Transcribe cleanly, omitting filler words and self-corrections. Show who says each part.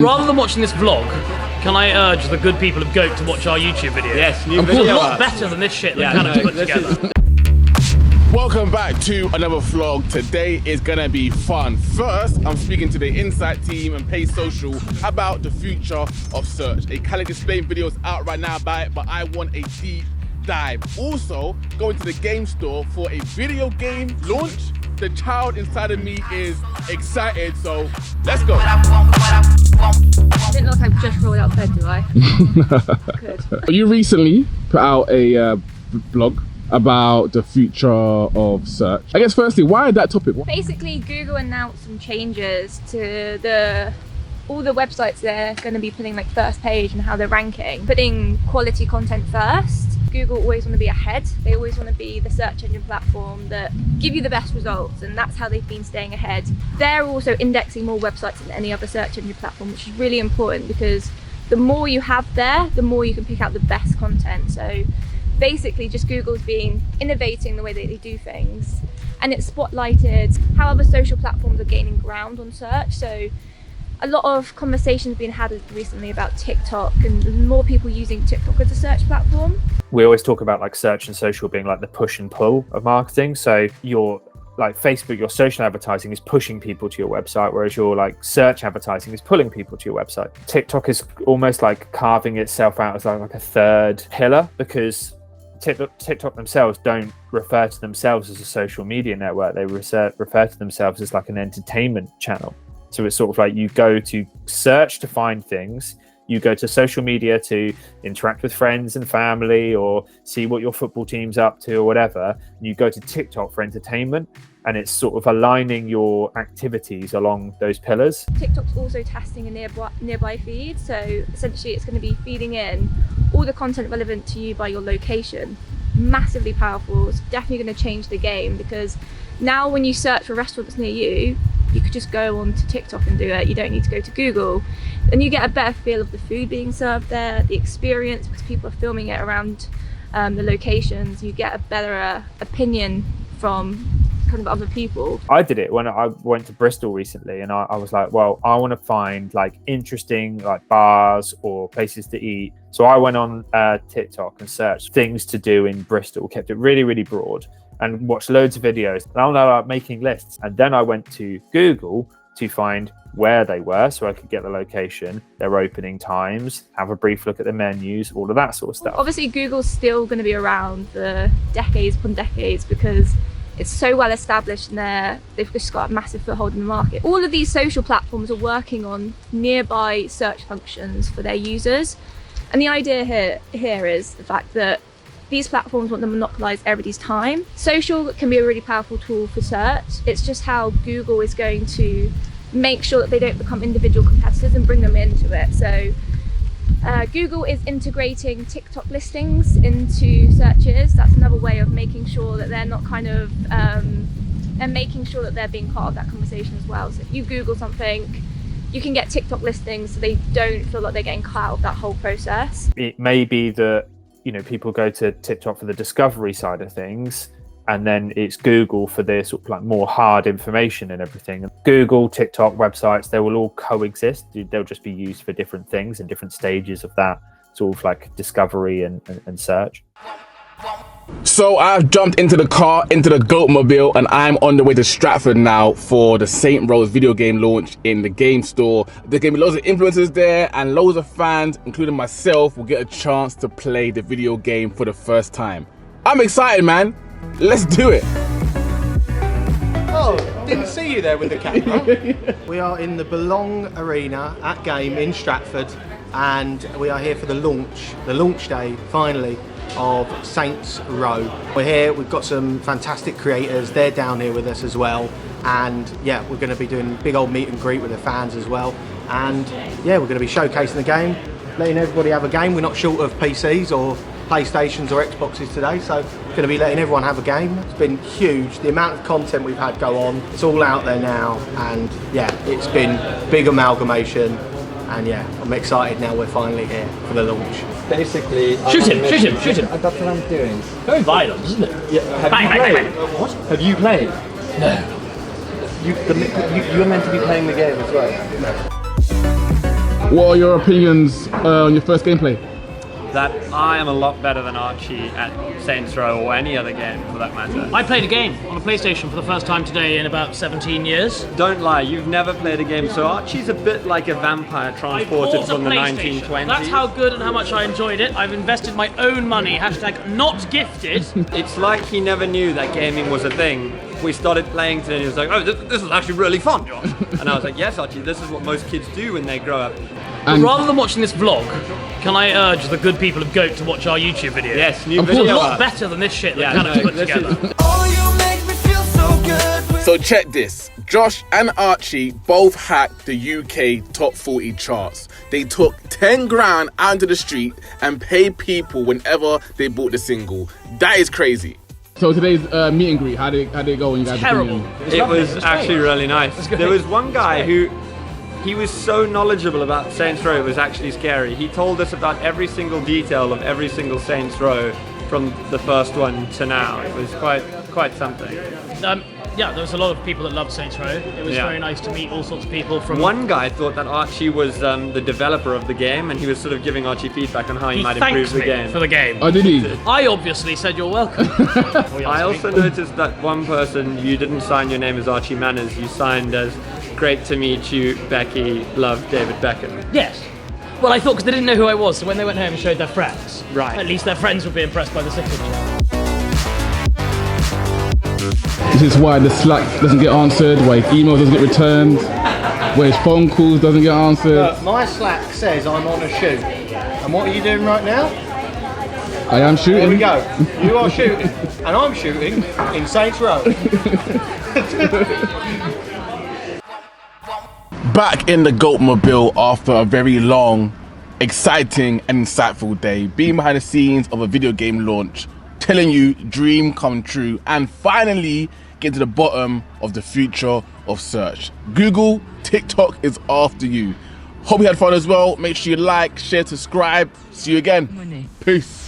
Speaker 1: Rather than watching this vlog, can I urge the good people of Goat to watch our YouTube video?
Speaker 2: Yes, new video.
Speaker 1: It's a lot better than this shit that Callum's put together.
Speaker 3: Welcome back to another vlog. Today is gonna be fun. First, I'm speaking to the Insight team and Pay Social about the future of search. A Callum Explain video is out right now about it, but I want a deep dive. Also, going to the game store for a video game launch. The child inside of me is excited, so let's go.
Speaker 4: I didn't look like I've just rolled out bed, do I? Good.
Speaker 3: You recently put out a blog about the future of search. I guess firstly, why that topic?
Speaker 4: Basically, Google announced some changes to all the websites they're going to be putting like first page and how they're ranking, putting quality content first. Google always want to be ahead. They always want to be the search engine platform that give you the best results, and that's how they've been staying ahead. They're also indexing more websites than any other search engine platform, which is really important because the more you have there, the more you can pick out the best content. So basically just Google's been innovating the way that they do things, and it's spotlighted how other social platforms are gaining ground on search. So a lot of conversations being had recently about TikTok and more people using TikTok as a search platform.
Speaker 5: We always talk about like search and social being like the push and pull of marketing. So your like Facebook, your social advertising is pushing people to your website, whereas your like search advertising is pulling people to your website. TikTok is almost like carving itself out as like a third pillar, because TikTok themselves don't refer to themselves as a social media network. They refer to themselves as like an entertainment channel. So it's sort of like you go to search to find things, you go to social media to interact with friends and family or see what your football team's up to or whatever, and you go to TikTok for entertainment, and it's sort of aligning your activities along those pillars.
Speaker 4: TikTok's also testing a nearby feed, so essentially it's going to be feeding in all the content relevant to you by your location. Massively powerful. It's definitely going to change the game, because now when you search for restaurants near you, you could just go on to TikTok and do it. You don't need to go to Google. And you get a better feel of the food being served there, the experience, because people are filming it around the locations. You get a better opinion from kind of other people.
Speaker 5: I did it when I went to Bristol recently, and I was like, well, I want to find like interesting like bars or places to eat. So I went on TikTok and searched things to do in Bristol, kept it really, really broad, and watched loads of videos. And I was like making lists. And then I went to Google to find where they were so I could get the location, their opening times, have a brief look at the menus, all of that sort of stuff.
Speaker 4: Obviously, Google's still going to be around for decades upon decades because it's so well established, and they've just got a massive foothold in the market. All of these social platforms are working on nearby search functions for their users. And the idea here is the fact that these platforms want to monopolize everybody's time. Social can be a really powerful tool for search. It's just how Google is going to make sure that they don't become individual competitors and bring them into it. So Google is integrating TikTok listings into searches. That's another way of making sure that they're not kind of, and making sure that they're being part of that conversation as well. So if you Google something, you can get TikTok listings so they don't feel like they're getting cut out of that whole process.
Speaker 5: It may be that, you know, people go to TikTok for the discovery side of things, and then it's Google for the sort of like more hard information and everything. Google, TikTok, websites, they will all coexist. They'll just be used for different things and different stages of that sort of like discovery and search.
Speaker 3: So I've jumped into the car, into the Goatmobile, and I'm on the way to Stratford now for the St. Rose video game launch in the game store. There's gonna be loads of influencers there, and loads of fans, including myself, will get a chance to play the video game for the first time. I'm excited, man. Let's do it.
Speaker 2: Oh, didn't see you there with the camera. We are in the Belong Arena at Game in Stratford, and we are here for the launch day, finally, of Saints Row. We're here, we've got some fantastic creators, they're down here with us as well, and yeah, we're going to be doing big old meet and greet with the fans as well, and yeah, we're going to be showcasing the game, letting everybody have a game. We're not short of PCs or PlayStations or Xboxes today, so we're going to be letting everyone have a game. It's been huge, the amount of content we've had go on, it's all out there now, and yeah, it's been big amalgamation, and yeah, I'm excited now we're finally here for the launch.
Speaker 1: Basically, shoot him!
Speaker 6: That's what I'm doing.
Speaker 1: Very violent, isn't it?
Speaker 6: Yeah. Have you played? What? Have you played?
Speaker 1: No.
Speaker 6: You're meant to be playing the game as well.
Speaker 2: No.
Speaker 3: What are your opinions on your first gameplay?
Speaker 7: That I am a lot better than Archie at Saints Row or any other game for that matter.
Speaker 1: I played a game on a PlayStation for the first time today in about 17 years.
Speaker 7: Don't lie, you've never played a game, so Archie's a bit like a vampire transported from the 1920s.
Speaker 1: That's how good and how much I enjoyed it. I've invested my own money, hashtag not gifted.
Speaker 7: It's like he never knew that gaming was a thing. We started playing today and he was like, oh, this is actually really fun, Josh. And I was like, yes, Archie, this is what most kids do when they grow up.
Speaker 1: But rather than watching this vlog, can I urge the good people of GOAT to watch our YouTube video?
Speaker 7: Yes, new
Speaker 1: It's
Speaker 7: video.
Speaker 1: a lot better than this shit that Callum's put together.
Speaker 3: So check this. Josh and Archie both hacked the UK top 40 charts. They took 10 grand out to the street and paid people whenever they bought the single. That is crazy. So today's meet and greet, how did it go when you guys
Speaker 1: Terrible.
Speaker 7: It was actually really nice. There was one guy who, he was so knowledgeable about Saints Row, it was actually scary. He told us about every single detail of every single Saints Row from the first one to now. It was quite something.
Speaker 1: Yeah, there was a lot of people that loved Saints Row. It was very nice to meet all sorts of people from...
Speaker 7: One guy thought that Archie was the developer of the game, and he was sort of giving Archie feedback on how he might improve the game.
Speaker 1: For the game.
Speaker 3: Oh, did he?
Speaker 1: I obviously said you're welcome.
Speaker 7: I also noticed that one person, you didn't sign your name as Archie Manners, you signed as great to meet you, Becky, love David Beckham.
Speaker 1: Yes. Well, I thought because they didn't know who I was, so when they went home and showed their friends,
Speaker 7: Right.
Speaker 1: at least their friends would be impressed by the signature.
Speaker 3: This is why the Slack doesn't get answered, why his email doesn't get returned, why his phone calls doesn't get answered.
Speaker 2: My Slack says I'm on a shoot. And what are you doing right now?
Speaker 3: I am shooting.
Speaker 2: Here we go. You are shooting, and I'm shooting in Saints Row.
Speaker 3: Back in the Goatmobile after a very long, exciting and insightful day, being behind the scenes of a video game launch, telling you dream come true, and finally get to the bottom of the future of search. Google, TikTok is after you. Hope you had fun as well. Make sure you like, share, subscribe. See you again. Peace.